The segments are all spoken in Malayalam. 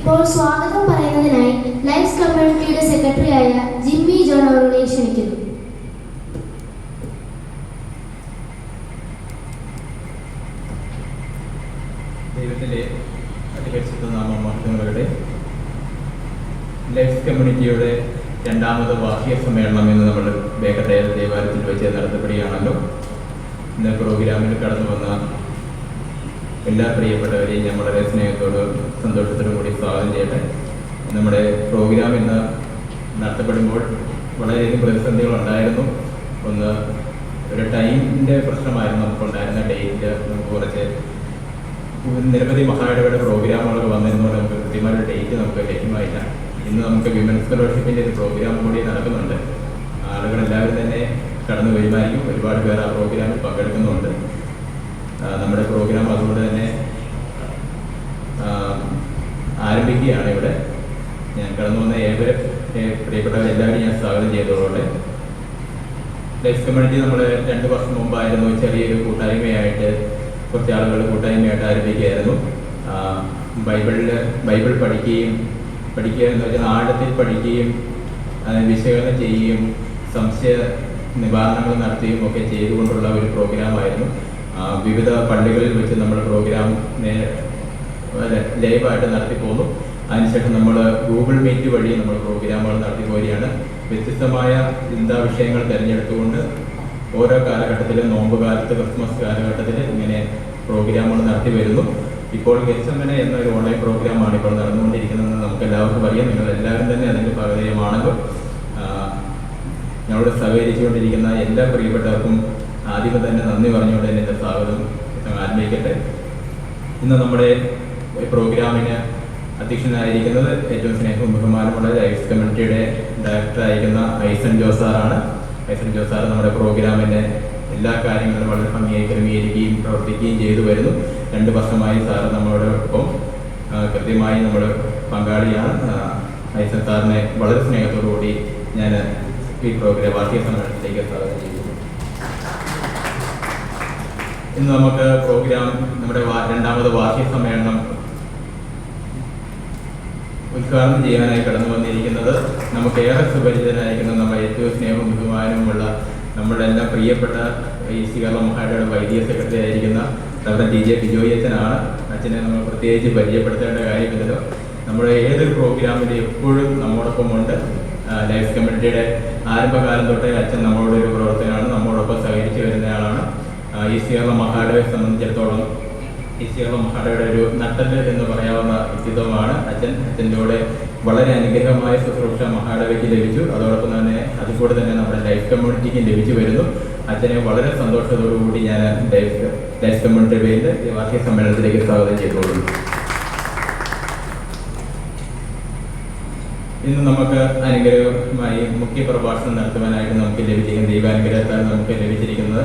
ഇപ്പോൾ സ്വാഗതം പറയുന്നതിനായി ലൈഫ് കമ്മ്യൂണിറ്റിയുടെ സെക്രട്ടറിയായ ജിമ്മി ജോൺ അവരെ ക്ഷണിക്കുന്നു. ദൈവത്തിൻ്റെ അതിപരിശുദ്ധ നാമം മഹത്വങ്ങളുടെ ലൈഫ് കമ്മ്യൂണിറ്റിയുടെ രണ്ടാമത് വാർഷിക സമ്മേളനം ഇന്ന് നമ്മൾ ബേക്കട്ടയ ദേവാലയത്തിൽ വെച്ച് നടത്തപ്പെടുകയാണല്ലോ. ഇന്ന് പ്രോഗ്രാമിൽ കടന്നു വന്ന എല്ലാ പ്രിയപ്പെട്ടവരെയും ഞാൻ വളരെ സ്നേഹത്തോടും സന്തോഷത്തോടും കൂടി സ്വാഗതം ചെയ്യട്ടെ. നമ്മുടെ പ്രോഗ്രാം ഇന്ന് നടത്തപ്പെടുമ്പോൾ വളരെയധികം പ്രതിസന്ധികളുണ്ടായിരുന്നു. ഒന്ന്, ഒരു ടൈമിൻ്റെ പ്രശ്നമായിരുന്നു നമുക്കുണ്ടായിരുന്ന. ഡേറ്റ് നമുക്ക് കുറച്ച് നിരവധി മഹായിടവേള പ്രോഗ്രാമുകളൊക്കെ വന്നിരുന്നതുകൊണ്ട് നമുക്ക് കൃത്യമായൊരു ഡേറ്റ് നമുക്ക് ലഭ്യമായില്ല. ഇന്ന് നമുക്ക് വിമൻസ് ഫെലോഷിപ്പിൻ്റെ ഒരു പ്രോഗ്രാം കൂടി നടക്കുന്നുണ്ട്. ആളുകളെല്ലാവരും തന്നെ കടന്നു വരുമായിരിക്കും. ഒരുപാട് പേർ ആ പ്രോഗ്രാമിൽ പങ്കെടുക്കുന്നുണ്ട്. നമ്മുടെ പ്രോഗ്രാം അതുകൊണ്ട് തന്നെ ആരംഭിക്കുകയാണ്. ഇവിടെ ഞാൻ കടന്നു വന്ന പ്രിയപ്പെട്ടവരെല്ലാവരും ഞാൻ സ്വാഗതം ചെയ്തതോടെ ലൈഫ് കമ്മ്യൂണിറ്റി നമ്മൾ 2 വർഷം മുമ്പായിരുന്നു ചെറിയൊരു കൂട്ടായ്മയായിട്ട്, കുറച്ച് ആളുകൾ കൂട്ടായ്മയായിട്ട് ആരംഭിക്കുകയായിരുന്നു. ബൈബിൾ പഠിക്കുക എന്ന് വെച്ചാൽ ആഴത്തിൽ പഠിക്കുകയും വിശകലനം ചെയ്യുകയും സംശയ നിവാരണങ്ങൾ നടത്തുകയും ഒക്കെ ചെയ്തുകൊണ്ടുള്ള ഒരു പ്രോഗ്രാമായിരുന്നു. വിവിധ പള്ളികളിൽ വെച്ച് നമ്മൾ പ്രോഗ്രാം ലൈവായിട്ട് നടത്തിപ്പോന്നു. അതിനുശേഷം നമ്മൾ ഗൂഗിൾ മീറ്റ് വഴി നമ്മൾ പ്രോഗ്രാമുകൾ നടത്തിപ്പോരുകയാണ്. വ്യത്യസ്തമായ ചിന്താ വിഷയങ്ങൾ തിരഞ്ഞെടുത്തുകൊണ്ട് ഓരോ കാലഘട്ടത്തിലും, നോമ്പ് കാലത്ത്, ക്രിസ്മസ് കാലഘട്ടത്തിൽ ഇങ്ങനെ പ്രോഗ്രാമുകൾ നടത്തി വരുന്നു. ഇപ്പോൾ ഗെറ്റ്സമ്മനെ എന്നൊരു ഓൺലൈൻ പ്രോഗ്രാമാണ് ഇപ്പോൾ നടന്നുകൊണ്ടിരിക്കുന്നതെന്ന് നമുക്ക് എല്ലാവർക്കും അറിയാം. നിങ്ങൾ എല്ലാവരും തന്നെ അതിൻ്റെ പകരമാണല്ലോ. ഞങ്ങളോട് സഹകരിച്ചുകൊണ്ടിരിക്കുന്ന എല്ലാ പ്രിയപ്പെട്ടവർക്കും ആദ്യമേ തന്നെ നന്ദി പറഞ്ഞുകൊണ്ട് തന്നെ എൻ്റെ സ്വാഗതം ആരംഭിക്കട്ടെ. ഇന്ന് നമ്മുടെ പ്രോഗ്രാമിന് അധ്യക്ഷനായിരിക്കുന്നത് ഏറ്റവും സ്നേഹവും ബഹുമാനമുള്ള ലൈഫ് കമ്മ്യൂണിറ്റിയുടെ ഡയറക്ടറായിരിക്കുന്ന ഐസൻ ജോസാറാണ്. ഐസൻ ജോസാർ നമ്മുടെ പ്രോഗ്രാമിൻ്റെ എല്ലാ കാര്യങ്ങളും വളരെ ഭംഗിയായി ക്രമീകരിക്കുകയും പ്രവർത്തിക്കുകയും ചെയ്തു വരുന്നു. 2 വർഷമായി സാറ് നമ്മളോടൊപ്പം കൃത്യമായി നമ്മൾ പങ്കാളിയാണ്. ഐസൻ സാറിനെ വളരെ സ്നേഹത്തോടുകൂടി ഞാൻ ഈ പ്രോഗ്രാം വാർഷിക സമ്മേളനത്തിലേക്ക് സ്വാഗതം ചെയ്യുന്നു. ഇന്ന് നമുക്ക് പ്രോഗ്രാം നമ്മുടെ രണ്ടാമത് വാർഷിക സമ്മേളനം ഉദ്ഘാടനം ചെയ്യാനായി കടന്നു വന്നിരിക്കുന്നത് നമുക്കേറെ സുപരിചിതനായിരിക്കുന്ന നമ്മുടെ ഏറ്റവും സ്നേഹവും ബഹുമാനവുമുള്ള നമ്മുടെ എല്ലാം പ്രിയപ്പെട്ട ഈ കേരള മഹായുടെ വൈദിക സെക്രട്ടറി ആയിരിക്കുന്ന ഡോക്ടർ DJ ബിജോയ് അച്ഛനാണ്. അച്ഛനെ നമ്മൾ പ്രത്യേകിച്ച് പരിചയപ്പെടുത്തേണ്ട കാര്യമില്ലല്ലോ. നമ്മുടെ ഏതൊരു പ്രോഗ്രാമിൽ എപ്പോഴും നമ്മോടൊപ്പമുണ്ട്. ലൈഫ് കമ്മ്യൂണിറ്റിയുടെ ആരംഭകാലം തൊട്ടേ അച്ഛൻ നമ്മളോട് ഒരു പ്രവർത്തനമാണ്, നമ്മോടൊപ്പം സഹകരിച്ചു വരുന്നയാളാണ്. ഈ കേരള മഹാടയെ സംബന്ധിച്ചിടത്തോളം ഈ കേരള മഹാടയുടെ ഒരു നട്ടല് എന്ന് പറയാവുന്ന വ്യക്തിത്വമാണ് അച്ഛൻ. അച്ഛൻ്റെ കൂടെ വളരെ അനുഗ്രഹമായ ശുശ്രൂഷ മഹാടവയ്ക്ക് ലഭിച്ചു. അതോടൊപ്പം തന്നെ അതുകൂടെ തന്നെ നമ്മുടെ ലൈഫ് കമ്മ്യൂണിറ്റിക്ക് ലഭിച്ചു വരുന്നു. അച്ഛനെ വളരെ സന്തോഷത്തോടുകൂടി ഞാൻ ലൈഫ് കമ്മ്യൂണിറ്റി പേരിൽ ഈ വാർഷിക സമ്മേളനത്തിലേക്ക് സ്വാഗതം ചെയ്തുകൊള്ളുന്നു. ഇന്ന് നമുക്ക് അനുഗ്രഹമായി മുഖ്യ പ്രഭാഷണം നടത്തുവാനായിട്ട് നമുക്ക് ലഭിച്ചിരിക്കുന്ന ദൈവാനുഗ്രഹത്താൽ നമുക്ക് ലഭിച്ചിരിക്കുന്നത്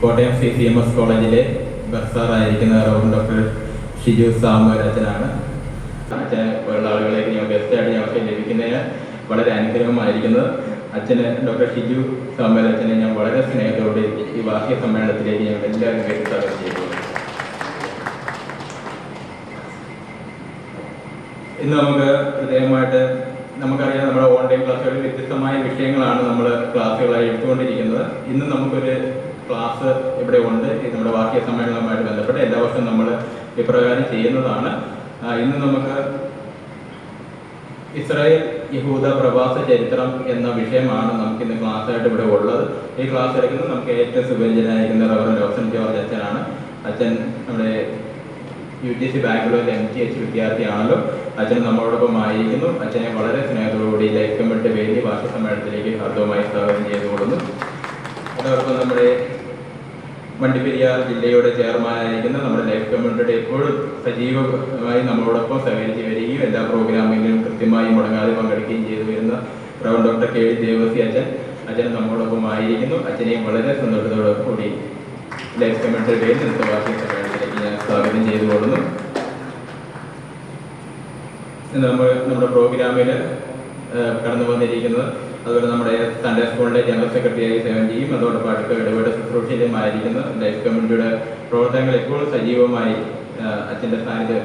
കോട്ടയം CCMS കോളേജിലെ ബർസാറായിരിക്കുന്ന റവറൻഡ് ഡോക്ടർ ഷിജു സാമുവൽ അച്ഛനാണ്. അച്ഛനെ പോലുള്ള ആളുകളേക്ക് ഞാൻ ഗസ്റ്റായിട്ട് ഞങ്ങൾക്ക് ലഭിക്കുന്നതിന് വളരെ അനുഗ്രഹമായിരിക്കുന്നത്. അച്ഛന് ഡോക്ടർ ഷിജു സാമുവൽ അച്ഛനെ ഞാൻ വളരെ സ്നേഹത്തോടെ ഈ വാർഷിക സമ്മേളനത്തിലേക്ക് ഞങ്ങൾ എല്ലാവരും പേര് സ്വാഗതം ചെയ്തു. ഇന്ന് നമുക്ക് പ്രത്യേകമായിട്ട് നമുക്കറിയാം, നമ്മുടെ ഓൺലൈൻ ക്ലാസ്സുകളിൽ വ്യത്യസ്തമായ വിഷയങ്ങളാണ് നമ്മൾ ക്ലാസ്സുകളായി എടുത്തുകൊണ്ടിരിക്കുന്നത്. ഇന്ന് നമുക്കൊരു ക്ലാസ് ഇവിടെ ഉണ്ട്. നമ്മുടെ വാർഷിക സമ്മേളനവുമായിട്ട് ബന്ധപ്പെട്ട് എല്ലാ വർഷവും നമ്മൾ ഇപ്രകാരം ചെയ്യുന്നതാണ്. ഇന്ന് നമുക്ക് ഇസ്രായേൽ യഹൂദ പ്രവാസ ചരിത്രം എന്ന വിഷയമാണ് നമുക്കിന്ന് ക്ലാസ്സായിട്ട് ഇവിടെ ഉള്ളത്. ഈ ക്ലാസ് എടുക്കുന്നത് നമുക്ക് ഏറ്റവും സുപരിചിതനായിരിക്കുന്ന റവറൻഡ് റോസൻ ജോർജ് അച്ഛനാണ്. അച്ഛൻ നമ്മുടെ UTC ബാംഗ്ലൂരിലെ MTH വിദ്യാർത്ഥിയാണല്ലോ. അച്ഛൻ നമ്മളോടൊപ്പം ആയിരിക്കുന്നു. അച്ഛനെ വളരെ സ്നേഹത്തോടുകൂടി ലൈഫ് കമ്മ്യൂണിറ്റി വേണ്ടി വാർഷിക സമ്മേളനത്തിലേക്ക് ഹാർദവമായി സ്വാഗതം ചെയ്തുകൊള്ളുന്നു. അതോടൊപ്പം നമ്മുടെ വണ്ടിപ്പെരിയാർ ജില്ലയുടെ ചെയർമാനായിരിക്കുന്ന നമ്മുടെ ലൈഫ് കമ്മ്യൂണിറ്റിയുടെ എപ്പോഴും സജീവമായി നമ്മളോടൊപ്പം സഹകരിച്ച് വരികയും എല്ലാ പ്രോഗ്രാമിലും കൃത്യമായി മുടങ്ങാതെ പങ്കെടുക്കുകയും ചെയ്തു വരുന്ന റവറൻഡ് ഡോക്ടർ KD ദേവസി അച്ഛൻ നമ്മളോടൊപ്പം ആയിരിക്കുന്നു. അച്ഛനെയും വളരെ സന്തോഷത്തോടു കൂടി ലൈഫ് കമ്മ്യൂണിറ്റിയുടെ പേരിൽ ഇന്നത്തെ വാർഷിക സമ്മേളനത്തിലേക്ക് ഞാൻ സ്വാഗതം ചെയ്തുകൊള്ളുന്നു. നമ്മുടെ പ്രോഗ്രാമിൽ കടന്നു വന്നിരിക്കുന്നത് അതുപോലെ നമ്മുടെ സൺഡേ സ്കൂളിലെ ജനറൽ സെക്രട്ടറിയായി സേവനം ചെയ്യും. അതോടൊപ്പം അടുത്ത ഇടപെടൽ ശുശ്രൂഷയിലുമായിരിക്കുന്ന ലൈഫ് കമ്മ്യൂണിറ്റിയുടെ പ്രവർത്തനങ്ങൾ എപ്പോഴും സജീവമായി അച്ഛൻ്റെ സാന്നിധ്യം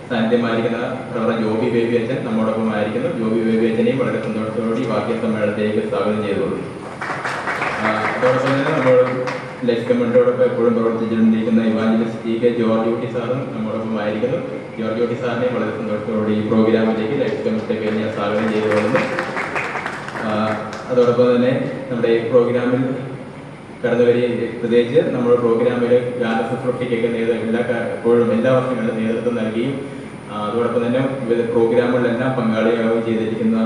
സാന്നിധ്യമായിരിക്കുന്ന പ്രവർ ജോബി ബേബി അച്ഛൻ നമ്മോടൊപ്പം ആയിരിക്കുന്നു. ജോബി ബേബി അച്ഛനെയും വളരെ സന്തോഷത്തോടുകൂടി വാക്യ സമ്മേളനത്തിലേക്ക് സ്വാഗതം ചെയ്തുകൊള്ളു. അതോടൊപ്പം തന്നെ നമ്മൾ ലൈഫ് കമ്മ്യൂണിറ്റിയോടൊപ്പം എപ്പോഴും പ്രവർത്തിച്ചിട്ടുണ്ടിരിക്കുന്ന ഇവാഞ്ചലിസ്റ്റ് ടി കെ ജോർജ് കുട്ടി സാറും നമ്മോടൊപ്പം ആയിരിക്കുന്നു. ജോർജ് കുട്ടി സാറിനെയും വളരെ സന്തോഷത്തോടുകൂടി ഈ പ്രോഗ്രാമിലേക്ക് ലൈഫ് കമ്മ്യൂണിറ്റിക്ക് ഞാൻ സ്വാഗതം ചെയ്തുകൊള്ളുന്നു. അതോടൊപ്പം തന്നെ നമ്മുടെ ഈ പ്രോഗ്രാമിൽ കടന്നു വരിക, പ്രത്യേകിച്ച് നമ്മുടെ പ്രോഗ്രാമിൽ ഗാന ശുശ്രൂഷയ്ക്കൊക്കെ എപ്പോഴും എല്ലാ വർഷങ്ങളിലും നേതൃത്വം നൽകിയും അതോടൊപ്പം തന്നെ വിവിധ പ്രോഗ്രാമുകളിലെല്ലാം പങ്കാളിയാവുകയും ചെയ്തിരിക്കുന്ന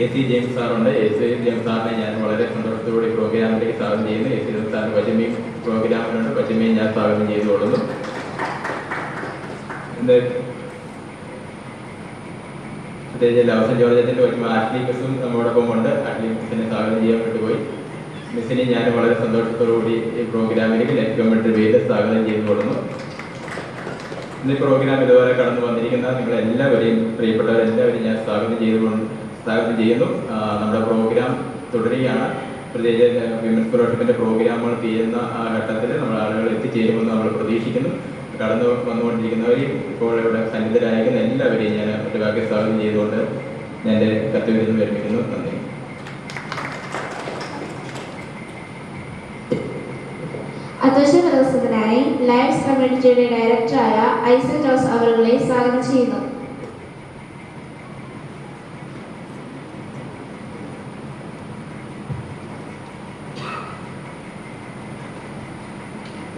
AC ജെയിംസ് സാറുണ്ട്. AC ജെയിംസ് സാറിനെ ഞാൻ വളരെ സന്തോഷത്തോടെ പ്രോഗ്രാമിലേക്ക് സ്വാഗതം ചെയ്യുന്നു. AC ജെയിംസ് സാറിന് പച്ചമയും പ്രോഗ്രാമിലുണ്ട്, പച്ചമയും ഞാൻ സ്വാഗതം ചെയ്തുകൊള്ളുന്നു. പ്രത്യേകിച്ച് ലവസൻ ജോർജറ്റിന്റെ പറ്റും ആഷ്ലി മിസ്സും നമ്മോടൊപ്പം ഉണ്ട്. ആഷ്ലി മിസ്സിനെ സ്വാഗതം ചെയ്യാൻ വിട്ടുപോയി. മിസ്സിനെ ഞാൻ വളരെ സന്തോഷത്തോടുകൂടി ഈ പ്രോഗ്രാമിലേക്ക് ലൈഫ് കമ്മ്യൂണിറ്റി വേദ സ്വാഗതം ചെയ്തുകൊള്ളുന്നു. ഇന്ന് ഈ പ്രോഗ്രാം ഇതുവരെ കടന്നു വന്നിരിക്കുന്ന നിങ്ങളെല്ലാവരെയും, പ്രിയപ്പെട്ടവരെല്ലാവരെയും ഞാൻ സ്വാഗതം ചെയ്യുന്നു. നമ്മുടെ പ്രോഗ്രാം തുടരുകയാണ്. പ്രത്യേകിച്ച് വിമൻസ് ഫെലോഷിപ്പിന്റെ പ്രോഗ്രാമുകൾ ചെയ്യുന്ന ആ ഘട്ടത്തിൽ നമ്മൾ ആളുകൾ എത്തിച്ചേരുമെന്ന് നമ്മൾ പ്രതീക്ഷിക്കുന്നു. കടന്നു വന്നുകൊണ്ടിരിക്കുന്നവരെയും ഇപ്പോൾ ഇവിടെ സന്നിധരായിരിക്കുന്ന എല്ലാവരെയും ഞാൻ മറ്റു വാക്യ സ്വാഗതം ചെയ്തുകൊണ്ട് ഞാൻ എൻ്റെ കർത്തവ്യത്തിൽ വിരമിക്കുന്നു. നന്ദി. അധ്യക്ഷ പ്രദർശനത്തിനായി ലയൺസ് കമ്മ്യൂണിറ്റിയുടെ ഡയറക്ടറായ ഐസൻ ജോസ് അവരെ സ്വാഗതം ചെയ്യുന്നു.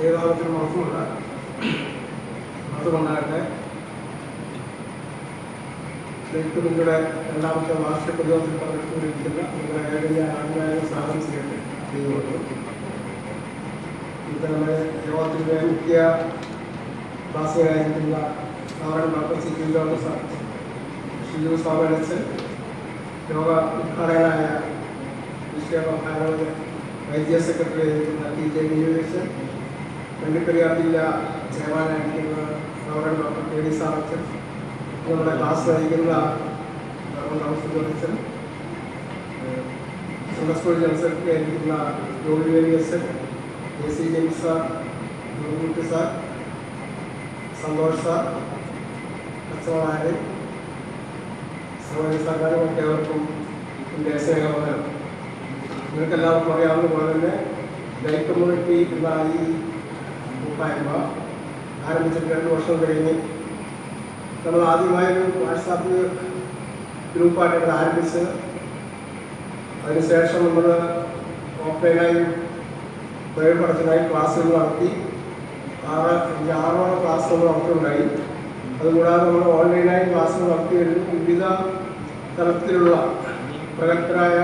ദൈവത്തിന് മാത്രമല്ല അതുകൊണ്ടാകട്ടെ നിങ്ങളുടെ രണ്ടാമത്തെ വാർഷിക പ്രതിരോധത്തിൽ പങ്കെടുത്തുകൊണ്ടിരിക്കുന്ന നിങ്ങളുടെ ഏകദേശ ആത്മായ സ്വാഗതം ചെയ്യട്ടെ ചെയ്യുന്നുണ്ട്. ഇത് നമ്മുടെ യോഗത്തിൻ്റെ മുഖ്യ ക്ലാസ്സുകാരായിരിക്കുന്ന Narayana doctor CK George Shiju സ്വാമിയച്ഛൻ, യോഗ ഉദ്ഘാടകനായ വിശ്വഭാരത വൈദ്യ സെക്രട്ടറി ആയിരിക്കുന്ന TJ നിയോജൻ, വണ്ടിപ്പെരിയാർ ജില്ലാ ചെയർമാനായിരിക്കുന്ന നാരായണ ഡോക്ടർ KD സാറച്ചൻ, നമ്മുടെ ക്ലാസ് നയിക്കുന്ന ജോർജൻ, സൺഡേ സ്കൂൾ ജനറൽ സെക്രട്ടറി ആയിരിക്കുന്ന ജോബി ബേബി അച്ഛൻ, AC James sir, Joby sir, Santhosh sir, അച്ഛന്മാരെ, സഹോദരി സർക്കാരും ഒക്കെവർക്കും എൻ്റെ സ്നേഹവന്ദനം. നിങ്ങൾക്കെല്ലാവർക്കും അറിയാവുന്ന പോലെ തന്നെ ലൈഫ് കമ്മ്യൂണിറ്റി എന്ന ഈ കൂട്ടായ്മ ആരംഭിച്ചിട്ട് 2 വർഷം കഴിഞ്ഞ് നമ്മൾ ആദ്യമായൊരു വാട്സാപ്പ് ഗ്രൂപ്പായിട്ട് ഇവിടെ ആരംഭിച്ച് അതിനുശേഷം നമ്മൾ ഓഫ്ലൈനായി പഠനത്തിനായി ക്ലാസ്സുകൾ നടത്തി 6 ക്ലാസ് നമ്മൾ നടത്തുന്നുണ്ടായി. അതുകൂടാതെ നമ്മൾ ഓൺലൈനായി ക്ലാസ്സുകൾ നടത്തി വരുന്ന വിവിധ തരത്തിലുള്ള പ്രഗത്ഭരായ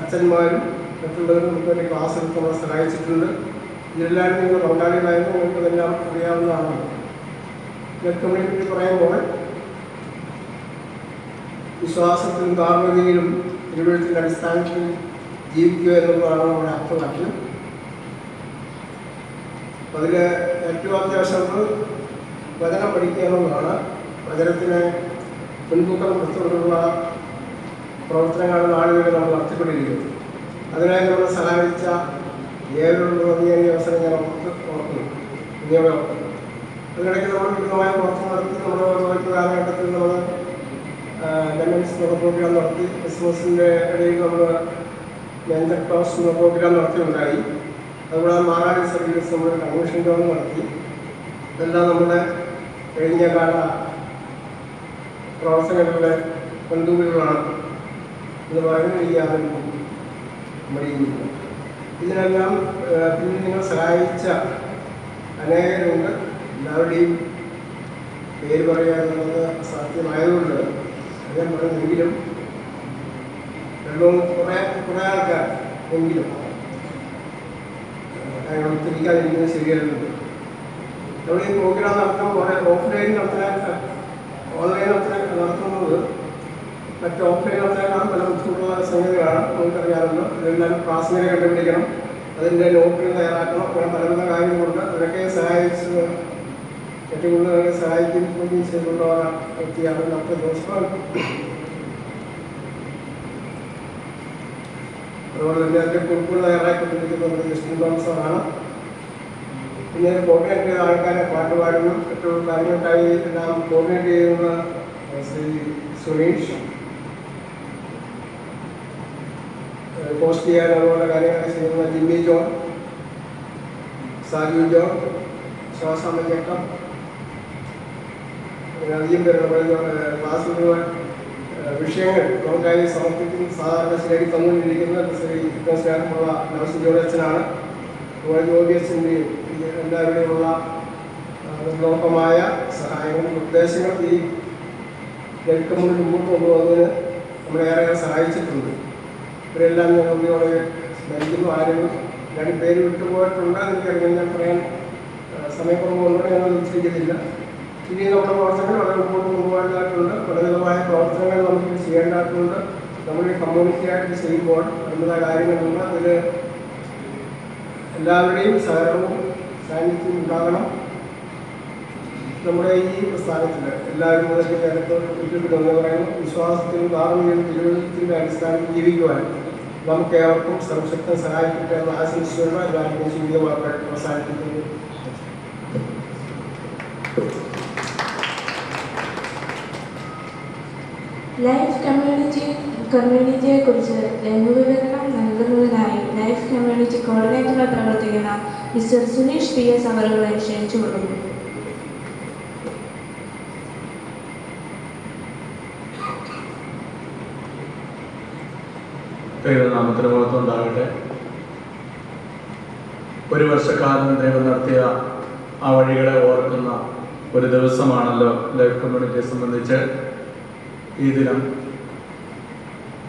അച്ഛന്മാരും മറ്റുള്ളവരും നമുക്ക് ക്ലാസ് എടുത്ത് നമ്മളെ സഹായിച്ചിട്ടുണ്ട്. ഇതിലെല്ലാം നിങ്ങൾ പങ്കാളികളായിരുന്നു, നിങ്ങൾക്കതെല്ലാം അറിയാവുന്നതാണ്. കമ്മ്യൂണിറ്റി പറയുമ്പോൾ വിശ്വാസത്തിലും ധാർമ്മികതയിലും തിരുവഴുത്തിൻ്റെ അടിസ്ഥാനത്തിൽ ജീവിക്കുക എന്നുള്ളതാണ് നമ്മുടെ അർത്ഥമാക്കിയത്. അതിൽ ഏറ്റവും അത്യാവശ്യം വചനം പഠിക്കുക എന്നുള്ളതാണ്. വചനത്തിന് മുൻതൂക്കം കൊടുത്തുകൊണ്ടുള്ള പ്രവർത്തനങ്ങളാണ് നാളുകളിൽ നമ്മൾ നടത്തിക്കൊണ്ടിരിക്കുന്നത്. അതിനായി നമ്മളെ സഹായിച്ച ഏവരോടുള്ള നന്ദി അവസരം ഞാൻ ഓർക്കുന്നു. അതിനിടയ്ക്ക് നമ്മൾ വിപുലമായ പ്രവർത്തനം നടത്തി നമ്മുടെ കാലഘട്ടത്തിൽ നമ്മൾ ലെമൻസ് എന്ന പ്രോഗ്രാം നടത്തി. ക്രിസ്മസിൻ്റെ ഇടയിൽ നമ്മൾ ലെഞ്ചർ ക്ലാസ് എന്ന പ്രോഗ്രാം നടത്തിയുണ്ടായി. അതുകൂടാതെ മാറാടി സർവീസ് നമ്മൾ കൺവെൻഷൻ ജോൺ നടത്തി. ഇതെല്ലാം നമ്മുടെ കഴിഞ്ഞ കാല പ്രവർത്തനങ്ങളുടെ മുൻതൂക്കങ്ങളാണ് എന്ന് പറയുന്നത് യാതൊരു മടിയുമില്ല. ഇതിനെല്ലാം പിന്നെ നിങ്ങൾ സഹായിച്ച അനേകരുണ്ട്. എല്ലാവരുടെയും പേര് പറയുക എന്നുള്ളത് അസാധ്യമായതുകൊണ്ട് ഞാൻ പറഞ്ഞെങ്കിലും രണ്ടും കുറേ ആൾക്കാർ എങ്കിലും ഒത്തിരിക്കാതിരിക്കുന്നത് ശരിയല്ലുണ്ട്. നമ്മൾ ഈ പ്രോഗ്രാം നടത്തുമ്പോൾ ഓഫ്ലൈൻ നടത്താൻ ഓൺലൈൻ നടത്തുന്നത് മറ്റ് ഓഫ്ലൈൻ നടത്താനാണ് പല ബുദ്ധിമുട്ടുള്ള സംഗതികളാണ്. നമുക്കറിയാമല്ലോ. ഇതെല്ലാം ക്ലാസ്സിനെ കണ്ടുപിടിക്കണം, അതിൻ്റെ നോട്ടുകൾ തയ്യാറാക്കണം, അങ്ങനെ പല കാര്യങ്ങളുണ്ട്. അതിനൊക്കെ സഹായിച്ചത് ഏറ്റവും കൂടുതൽ സഹായിക്കുകയും ചെയ്തുള്ള വ്യക്തിയാണ് ഡോക്ടർ ജോസഫ്. അതുപോലെ തന്നെ അതിൻ്റെ കുറിപ്പുകൾ തയ്യാറാക്കിക്കൊണ്ടിരിക്കുന്നത് നമ്മുടെ ജസ്റ്റിൻ തോമസാണ്. പിന്നെ കോർഡിനേറ്റ് ചെയ്ത ആൾക്കാരെ പാട്ടുപാടുന്നു മറ്റു കാര്യങ്ങൾക്കായി എല്ലാം കോർഡിനേറ്റ് ചെയ്യുന്ന ശ്രീ സുനീഷ്, പോസ്റ്റ് ചെയ്യാൻ അതുപോലെ കാര്യങ്ങൾ ചെയ്യുന്ന ജിമ്മി ജോൺ, സാജു ജോൺ, ശ്വാസമഞ്ഞക്കം, അധികം പേരുടെ ക്ലാസ് മുഴുവൻ വിഷയങ്ങൾ നമുക്കായി സമർപ്പിക്കുന്ന സാധാരണ ശരിയാക്കി തന്നുകൊണ്ടിരിക്കുന്ന ശ്രീ സ്നേഹമുള്ള നവസ് ജോഡച്ചനാണ്. ജോഡിയച്ചൻ്റെയും എല്ലാവരുടെയുമുള്ള നിർലോഭമായ സഹായങ്ങളും നിർദ്ദേശങ്ങളും ഈ ജനിക്കുമ്പോൾ മുമ്പോട്ട് കൊണ്ടുപോകുന്നതിന് നമ്മളെ ഏറെ സഹായിച്ചിട്ടുണ്ട്. ഇവരെല്ലാം ഞാൻ നന്ദിയോടെ സ്മരിക്കുന്നു. ആരെങ്കിലും രണ്ട് പേര് വിട്ടുപോയിട്ടുണ്ട് എനിക്കറിയാം, ഞാൻ പറയാൻ സമയക്കുറവുകൊണ്ട് ഞങ്ങൾ നിശ്ചയിക്കുന്നില്ല. ഇനി നമ്മുടെ പ്രവർത്തനങ്ങൾ വളരെ മുമ്പോട്ട് കൊണ്ടുപോകേണ്ടതായിട്ടുണ്ട്. പലവിധമായ പ്രവർത്തനങ്ങൾ നമുക്ക് ചെയ്യേണ്ടതായിട്ടുണ്ട്. നമ്മുടെ കമ്മ്യൂണിറ്റിയായിട്ട് ചെയ്യുമ്പോൾ നമ്മുടെ കാര്യങ്ങളുണ്ട്. അതിൽ എല്ലാവരുടെയും സഹകരണവും സാന്നിധ്യം ഉണ്ടാകണം. നമ്മുടെ ഈ പ്രസ്ഥാനത്തിൽ എല്ലാവരും മുതൽ ചേർത്ത് പറയുന്നു, വിശ്വാസത്തിലും ധാർമ്മികയും തിരുവനന്തപുരത്തിൻ്റെ അടിസ്ഥാനത്തിൽ ജീവിക്കുവാൻ നമുക്ക് ഏവർക്കും സർവശക്തം സഹായിക്കട്ടെ എന്ന് ആശംസിച്ചുകൊണ്ട് എല്ലാവർക്കും ജീവിതമാക്കാൻ അവസാനിപ്പിക്കുന്നു. ലൈഫ് കമ്മ്യൂണിറ്റിയെക്കുറിച്ച് ലഘുവിവരണം നൽകുന്നതിനായി ലൈഫ് കമ്മ്യൂണിറ്റി കോർഡിനേറ്ററായി പ്രവർത്തിക്കുന്ന മിസ്റ്റർ സുനീഷ് PS അവരെ ക്ഷണിച്ചുകൊള്ളുന്നു. ദൈവനാമത്തിന് മഹത്വം ഉണ്ടാകട്ടെ. ഒരു വർഷക്കാലം ദൈവം നടത്തിയ ആ വഴികളെ ഓർക്കുന്ന ഒരു ദിവസമാണല്ലോ ലൈഫ് കമ്മ്യൂണിറ്റിയെ സംബന്ധിച്ച് ഈ ദിനം.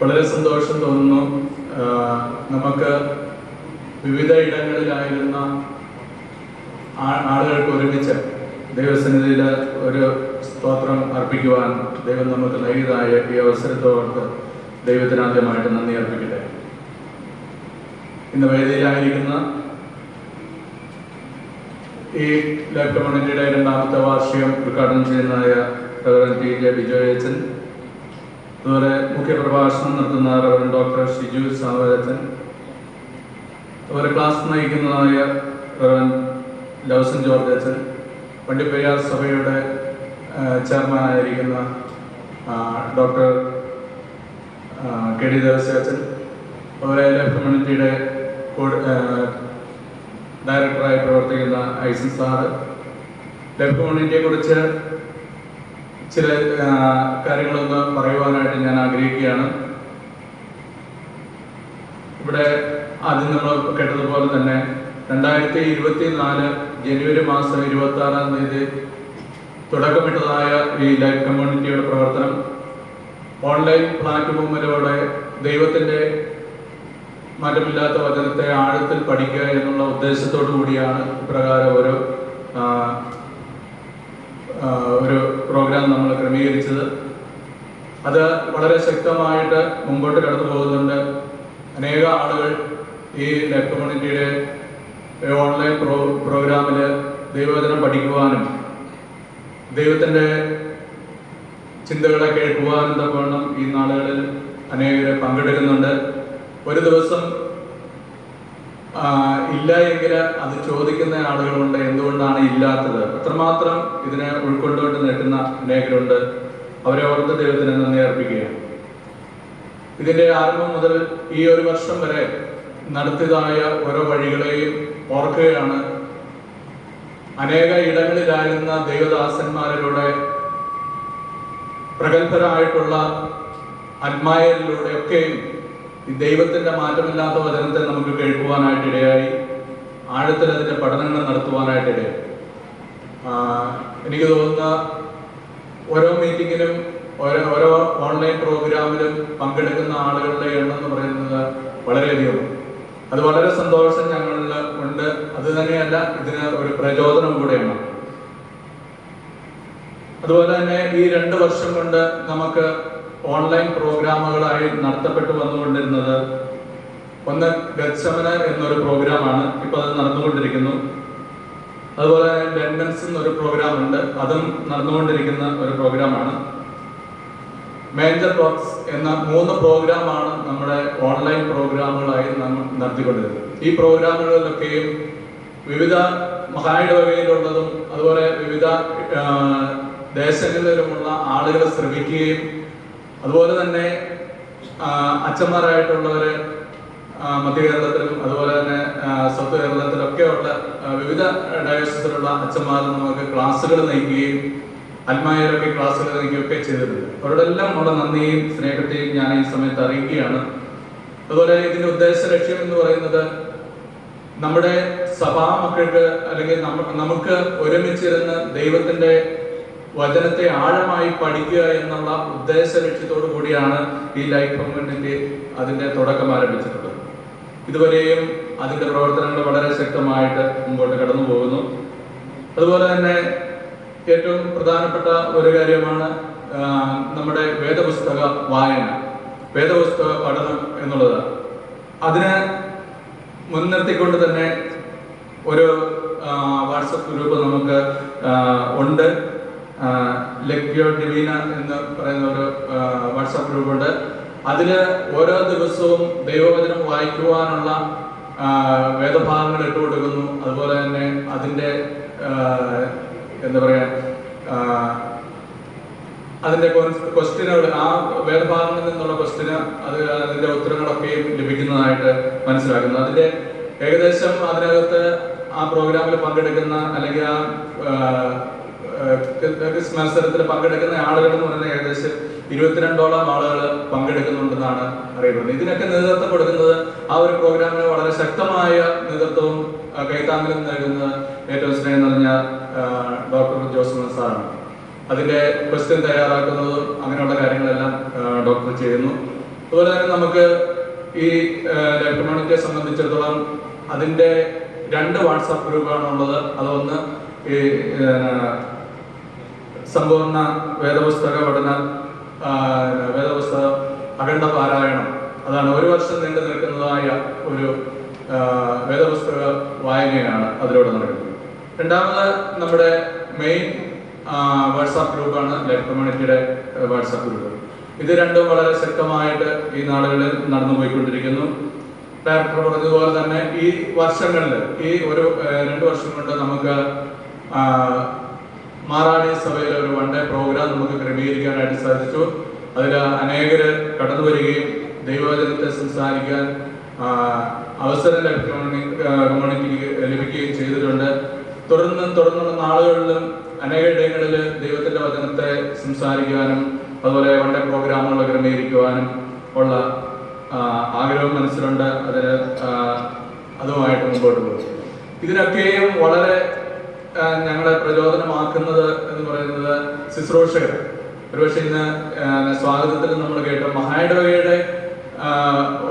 വളരെ സന്തോഷം തോന്നുന്നു. നമുക്ക് വിവിധ ഇടങ്ങളിലായിരുന്ന ആളുകൾക്ക് ഒരുമിച്ച് ദൈവസന്നിധിയിൽ ഒരു സ്തോത്രം അർപ്പിക്കുവാൻ ദൈവം നമുക്ക് നൽകിയതായ ഈ അവസരത്തോട് ദൈവത്തിന് ആദ്യമായിട്ട് നന്ദി അർപ്പിക്കട്ടെ. ഇന്ന് വേദിയിലായിരിക്കുന്ന ഈ ലൈഫ് കമ്മ്യൂണിറ്റിയുടെ 2ാമത്തെ വാർഷികം ഉദ്ഘാടനം ചെയ്യുന്നതായ റവറൻഡ് TJ ബിജോയ് അച്ഛൻ, അതുപോലെ മുഖ്യപ്രഭാഷണം നടത്തുന്ന റവറൻഡ് ഡോക്ടർ ഷിജു സാമരാജൻ, അതുപോലെ ക്ലാസ് നയിക്കുന്നതായ റവറൻഡ് ലൗസൻ ജോർജ് അച്ഛൻ, വണ്ടിപ്പെരിയാർ സഭയുടെ ചെയർമാനായിരിക്കുന്ന ഡോക്ടർ KD ദേവസ്യാച്ചൻ, അതുപോലെ ലൈഫ് കമ്മ്യൂണിറ്റിയുടെ ഡയറക്ടറായി പ്രവർത്തിക്കുന്ന ഐസൻ സാറ്. ലൈഫ് കമ്മ്യൂണിറ്റിയെക്കുറിച്ച് ചില കാര്യങ്ങളൊന്ന് പറയുവാനായിട്ട് ഞാൻ ആഗ്രഹിക്കുകയാണ്. ഇവിടെ ആദ്യം നമ്മൾ കേട്ടതുപോലെ തന്നെ 2024 ജനുവരി മാസം 26-ാം തീയതി തുടക്കമിട്ടതായ ഈ ലൈഫ് കമ്മ്യൂണിറ്റിയുടെ പ്രവർത്തനം ഓൺലൈൻ പ്ലാറ്റ്ഫോമിലൂടെ ദൈവത്തിൻ്റെ മാറ്റമില്ലാത്ത വചനത്തെ ആഴത്തിൽ പഠിക്കുക എന്നുള്ള ഉദ്ദേശത്തോടു കൂടിയാണ് ഇപ്രകാരം ഒരു പ്രോഗ്രാം നമ്മൾ ക്രമീകരിച്ചത്. അത് വളരെ ശക്തമായിട്ട് മുമ്പോട്ട് കടന്നു പോകുന്നുണ്ട്. അനേക ആളുകൾ ഈ ലൈഫ് കമ്മ്യൂണിറ്റിയുടെ ഓൺലൈൻ പ്രോഗ്രാമിൽ ദൈവവചനം പഠിക്കുവാനും ദൈവത്തിൻ്റെ ചിന്തകളെ കേൾക്കുവാനും തക്കവണ്ണം ഈ നാളുകളിൽ അനേകരെ പങ്കെടുക്കുന്നുണ്ട്. ഒരു ദിവസം ഇല്ല എങ്കിൽ അത് ചോദിക്കുന്ന ആളുകളുണ്ട്, എന്തുകൊണ്ടാണ് ഇല്ലാത്തത്. അത്രമാത്രം ഇതിനെ ഉൾക്കൊണ്ടുകൊണ്ട് നിൽക്കുന്ന അനേകരുണ്ട്. അവരെ ഓർത്ത് ദൈവത്തിന് നന്ദി അർപ്പിക്കുകയാണ്. ഇതിൻ്റെ ആരംഭം മുതൽ ഈ ഒരു വർഷം വരെ നടത്തിയതായ ഓരോ വഴികളെയും ഓർക്കുകയാണ്. അനേക ഇടങ്ങളിലായിരുന്ന ദൈവദാസന്മാരിലൂടെ പ്രഗത്ഭരായിട്ടുള്ള ആത്മായരിലൂടെയൊക്കെയും ഈ ദൈവത്തിൻ്റെ മാറ്റമില്ലാത്ത വചനത്തെ നമുക്ക് കേൾക്കുവാനായിട്ടിടയായി, ആഴത്തിൽ അതിൻ്റെ പഠനങ്ങൾ നടത്തുവാനായിട്ടിടയായി. എനിക്ക് തോന്നുന്ന ഓരോ മീറ്റിങ്ങിലും ഓരോ ഓൺലൈൻ പ്രോഗ്രാമിലും പങ്കെടുക്കുന്ന ആളുകളുടെ എണ്ണം എന്ന് പറയുന്നത് വളരെയധികം. അത് വളരെ സന്തോഷം ഞങ്ങളിൽ ഉണ്ട്. അത് തന്നെയല്ല, ഇതിന് ഒരു പ്രചോദനം കൂടെയാണ്. അതുപോലെ തന്നെ ഈ 2 വർഷം കൊണ്ട് നമുക്ക് ഓൺലൈൻ പ്രോഗ്രാമുകളായി നടത്തപ്പെട്ടു വന്നുകൊണ്ടിരുന്നത് ഒന്ന് ഗത്സമന എന്നൊരു പ്രോഗ്രാമാണ്. ഇപ്പോൾ അത് നടന്നുകൊണ്ടിരിക്കുന്നു. അതുപോലെ ലെൻഡൻസ് എന്നൊരു പ്രോഗ്രാം ഉണ്ട്, അതും നടന്നുകൊണ്ടിരിക്കുന്ന ഒരു പ്രോഗ്രാമാണ്. മേജർ ബോക്സ് എന്ന 3 പ്രോഗ്രാമാണ് നമ്മുടെ ഓൺലൈൻ പ്രോഗ്രാമുകളായി നമ്മൾ നടത്തിക്കൊണ്ടിരുന്നത്. ഈ പ്രോഗ്രാമുകളിലൊക്കെയും വിവിധ മഹായുടെ വകയിലുള്ളതും അതുപോലെ വിവിധ ദേശങ്ങളിലുമുള്ള ആളുകൾ ശ്രമിക്കുകയും അതുപോലെ തന്നെ അച്ഛന്മാരായിട്ടുള്ളവര് മധ്യ കേരളത്തിലും അതുപോലെ തന്നെ സൗത്ത് കേരളത്തിലൊക്കെയുള്ള വിവിധ ഡയോസിസിലുള്ള അച്ഛന്മാർ നമുക്ക് ക്ലാസ്സുകൾ നയിക്കുകയും അൽമായരൊക്കെ ക്ലാസ്സുകൾ നയിക്കുകയൊക്കെ ചെയ്തിട്ടുണ്ട്. അവരോടെല്ലാം നമ്മുടെ നന്ദിയും സ്നേഹത്തെയും ഞാൻ ഈ സമയത്ത് അറിയിക്കുകയാണ്. അതുപോലെ ഇതിന്റെ ഉദ്ദേശ ലക്ഷ്യം എന്ന് പറയുന്നത് നമ്മുടെ സഭാ മക്കൾക്ക് അല്ലെങ്കിൽ നമുക്ക് ഒരുമിച്ചിരുന്ന് ദൈവത്തിന്റെ വചനത്തെ ആഴമായി പഠിക്കുക എന്നുള്ള ഉദ്ദേശ ലക്ഷ്യത്തോടു കൂടിയാണ് ഈ ലൈഫ് കമ്മ്യൂണിറ്റി അതിന്റെ തുടക്കം ആരംഭിച്ചിട്ടുള്ളത്. ഇതുവരെയും അതിന്റെ പ്രവർത്തനങ്ങൾ വളരെ ശക്തമായിട്ട് മുമ്പോട്ട് കടന്നു പോകുന്നു. അതുപോലെ തന്നെ ഏറ്റവും പ്രധാനപ്പെട്ട ഒരു കാര്യമാണ് നമ്മുടെ വേദപുസ്തക വായന, വേദപുസ്തക പഠനം എന്നുള്ളത്. അതിനെ മുൻനിർത്തിക്കൊണ്ട് തന്നെ ഒരു വാട്സപ്പ് ഗ്രൂപ്പ് നമുക്ക് ഉണ്ട്. ലെക്യോ ഡിവീന എന്ന് പറയുന്ന ഒരു വാട്സാപ്പ് ഗ്രൂപ്പുണ്ട്. അതില് ഓരോ ദിവസവും ദൈവവചനം വായിക്കുവാനുള്ള വേദഭാഗങ്ങൾ ഇട്ട് കൊടുക്കുന്നു. അതുപോലെ തന്നെ അതിൻ്റെ എന്താ പറയാ അതിന്റെ ക്വസ്റ്റ്യനുകൾ, ആ വേദഭാഗങ്ങളിൽ നിന്നുള്ള ക്വസ്റ്റ്യന് അതിന്റെ ഉത്തരങ്ങളൊക്കെയും ലഭിക്കുന്നതായിട്ട് മനസ്സിലാക്കുന്നു. അതിന്റെ ഏകദേശം അതിനകത്ത് ആ പ്രോഗ്രാമിൽ പങ്കെടുക്കുന്ന അല്ലെങ്കിൽ ആ ക്വിസ് മത്സരത്തിൽ പങ്കെടുക്കുന്ന ആളുകൾ എന്ന് പറയുന്നത് ഏകദേശം 22ഓളം ആളുകൾ പങ്കെടുക്കുന്നുണ്ടെന്നാണ് അറിയപ്പെടുന്നത്. ഇതിനൊക്കെ നേതൃത്വം കൊടുക്കുന്നത് ആ ഒരു പ്രോഗ്രാമിന് വളരെ ശക്തമായ നേതൃത്വവും കൈത്താങ്ങലും നൽകുന്നത് ഏറ്റവും സ്നേഹം നിറഞ്ഞ ഡോക്ടർ ജോസ് സാറാണ്. അതിന്റെ ക്വസ്റ്റ്യൻ തയ്യാറാക്കുന്നതും അങ്ങനെയുള്ള കാര്യങ്ങളെല്ലാം ഡോക്ടർ ചെയ്യുന്നു. അതുപോലെ തന്നെ നമുക്ക് ഈ ലൈഫ് കമ്മ്യൂണിറ്റിയെ സംബന്ധിച്ചിടത്തോളം അതിന്റെ 2 വാട്സാപ്പ് ഗ്രൂപ്പാണ് ഉള്ളത്. അതൊന്ന് ഈ സമ്പൂർണ്ണ വേദപുസ്തക പഠന വേദപുസ്തക അഖണ്ഡ പാരായണം, അതാണ് 1 വർഷം നീണ്ടു നിൽക്കുന്നതായ ഒരു വേദപുസ്തക വായനയാണ് അതിലൂടെ നടക്കുന്നത്. രണ്ടാമത് നമ്മുടെ മെയിൻ വാട്സാപ്പ് ഗ്രൂപ്പാണ് ലൈഫ് കമ്മ്യൂണിറ്റിയുടെ വാട്സാപ്പ് ഗ്രൂപ്പ്. ഇത് രണ്ടും വളരെ ശക്തമായിട്ട് ഈ നാളുകളിൽ നടന്നു പോയിക്കൊണ്ടിരിക്കുന്നു. ഡയറക്ടർ പറഞ്ഞതുപോലെ തന്നെ ഈ വർഷങ്ങളിൽ ഈ 2 വർഷം കൊണ്ട് നമുക്ക് മാറാടി സഭയിലെ ഒരു 1 ഡേ പ്രോഗ്രാം നമുക്ക് ക്രമീകരിക്കാനായിട്ട് സാധിച്ചു. അതിൽ അനേകര് കടന്നു വരികയും ദൈവവചനത്തെ സംസാരിക്കാൻ അവസരം കമ്മ്യൂണിറ്റിക്ക് ലഭിക്കുകയും ചെയ്തിട്ടുണ്ട്. തുടർന്നുള്ള നാളുകളിലും അനേകയിടങ്ങളിൽ ദൈവത്തിന്റെ വചനത്തെ സംസാരിക്കുവാനും അതുപോലെ 1 ഡേ പ്രോഗ്രാമുകൾ ക്രമീകരിക്കുവാനും ഉള്ള ആഗ്രഹം മനസ്സിലുണ്ട്. അതുമായിട്ട് മുമ്പോട്ട് പോകും. ഇതിനൊക്കെയും വളരെ ഞങ്ങളെ പ്രചോദനമാക്കുന്നത് എന്ന് പറയുന്നത് ശുശ്രൂഷകർ. ഒരുപക്ഷെ ഇന്ന് സ്വാഗതത്തിൽ നമ്മൾ കേട്ട മഹായിടവകയുടെ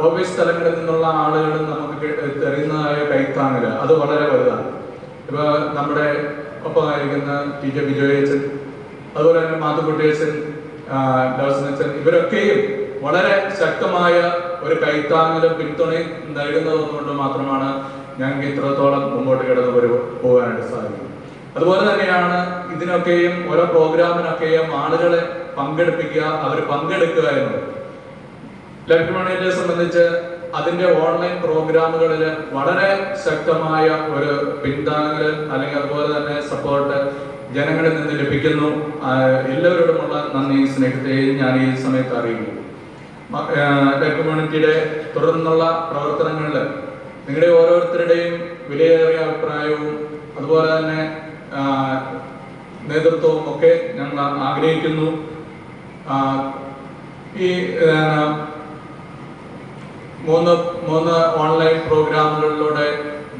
ഓഫീസ് സ്ഥലങ്ങളിൽ നിന്നുള്ള ആളുകൾ നമുക്ക് തരുന്നതായ കൈത്താങ്ങല് അത് വളരെ വലുതാണ്. ഇപ്പൊ നമ്മുടെ ഒപ്പമായിരിക്കുന്ന TJ ബിജോയച്ചൻ, അതുപോലെ തന്നെ മാത്തുക്കുട്ടിയച്ചൻ, ലവസനച്ചൻ, ഇവരൊക്കെയും വളരെ ശക്തമായ ഒരു കൈത്താങ്ങലും പിന്തുണയും നൽകുന്നതുകൊണ്ട് മാത്രമാണ് ഞങ്ങൾക്ക് ഇത്രത്തോളം മുമ്പോട്ട് കടന്നു പോകാനായിട്ട് സാധിക്കുന്നത്. അതുപോലെ തന്നെയാണ് ഇതിനൊക്കെയും ഓരോ പ്രോഗ്രാമിനൊക്കെയും ആളുകളെ പങ്കെടുപ്പിക്കുക, അവർ പങ്കെടുക്കുക എന്നുള്ളത്. ലൈഫ് കമ്മ്യൂണിറ്റിയെ സംബന്ധിച്ച് അതിന്റെ ഓൺലൈൻ പ്രോഗ്രാമുകളിൽ വളരെ ശക്തമായ ഒരു പിന്താങ്ങൽ അല്ലെങ്കിൽ അതുപോലെ തന്നെ സപ്പോർട്ട് ജനങ്ങളിൽ നിന്ന് ലഭിക്കുന്നു. എല്ലാവരോടുമുള്ള നന്ദി സ്നേഹത്തെയും ഞാൻ ഈ സമയത്ത് അറിയിക്കുന്നു. ലൈഫ് കമ്മ്യൂണിറ്റിയുടെ തുടർന്നുള്ള പ്രവർത്തനങ്ങളിൽ നിങ്ങളുടെ ഓരോരുത്തരുടെയും വിലയേറിയ അഭിപ്രായവും അതുപോലെ തന്നെ നേതൃത്വവും ഒക്കെ ഞങ്ങൾ ആഗ്രഹിക്കുന്നു. ഈ 3 ഓൺലൈൻ പ്രോഗ്രാമുകളിലൂടെ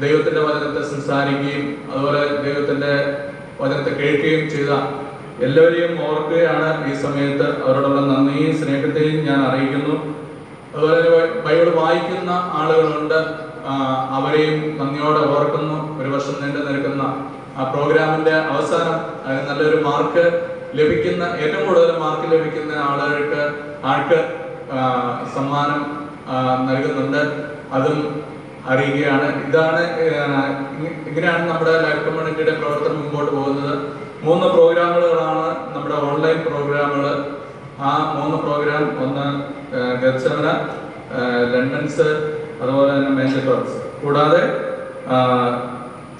ദൈവത്തിന്റെ വചനത്തെ സംസാരിക്കുകയും അതുപോലെ ദൈവത്തിന്റെ വചനത്തെ കേൾക്കുകയും ചെയ്ത എല്ലാവരെയും ഓർക്കുകയാണ് ഈ സമയത്ത്. അവരോടുള്ള നന്ദിയും സ്നേഹത്തെയും ഞാൻ അറിയിക്കുന്നു. അതുപോലെ ബൈബിൾ വായിക്കുന്ന ആളുകളുണ്ട്, അവരെയും നന്ദിയോടെ ഓർക്കുന്നു. 1 വർഷം നീണ്ടു നിൽക്കുന്ന ആ പ്രോഗ്രാമിന്റെ അവസാനം നല്ലൊരു മാർക്ക് ലഭിക്കുന്ന, ഏറ്റവും കൂടുതൽ മാർക്ക് ലഭിക്കുന്ന ആൾക്ക് സമ്മാനം നൽകുന്നുണ്ട്. അതും അറിയുകയാണ്. ഇങ്ങനെയാണ് നമ്മുടെ ലൈഫ് കമ്മ്യൂണിറ്റിയുടെ പ്രവർത്തനം മുമ്പോട്ട് പോകുന്നത്. 3 പ്രോഗ്രാമുകളാണ് നമ്മുടെ ഓൺലൈൻ പ്രോഗ്രാമുകൾ. ആ 3 പ്രോഗ്രാം, ഒന്ന് ഗത്സമന, ലണ്ടൻസ്, അതുപോലെ തന്നെ മേഞ്ചർ ടോക്സ്, കൂടാതെ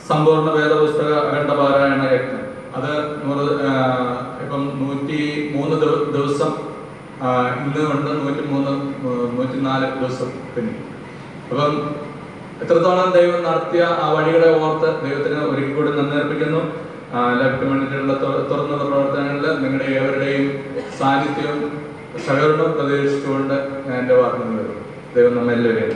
സമ്പൂർണ്ണ വേദപുസ്തക അഖണ്ഡ പാരായണ യജ്ഞം. അത് ഇപ്പം 103 ദിവസം ഇന്ന് കൊണ്ട് 104 ദിവസം പിന്നെ. അപ്പം എത്രത്തോളം ദൈവം നടത്തിയ ആ വഴികളെ ഓർത്ത് ദൈവത്തിന് ഒരിക്കൽ കൂടി നന്ദി അർപ്പിക്കുന്നു. ലൈഫ് കമ്മ്യൂണിറ്റിയുള്ള തുറന്നുള്ള പ്രവർത്തനങ്ങളിൽ നിങ്ങളുടെ ഏവരുടെയും സാന്നിധ്യവും സഹകരണവും പ്രതീക്ഷിച്ചുകൊണ്ട് ഞാൻ എൻ്റെ വാർത്തകൾ വരുന്നു. ദൈവം നമ്മെല്ലാവരെയും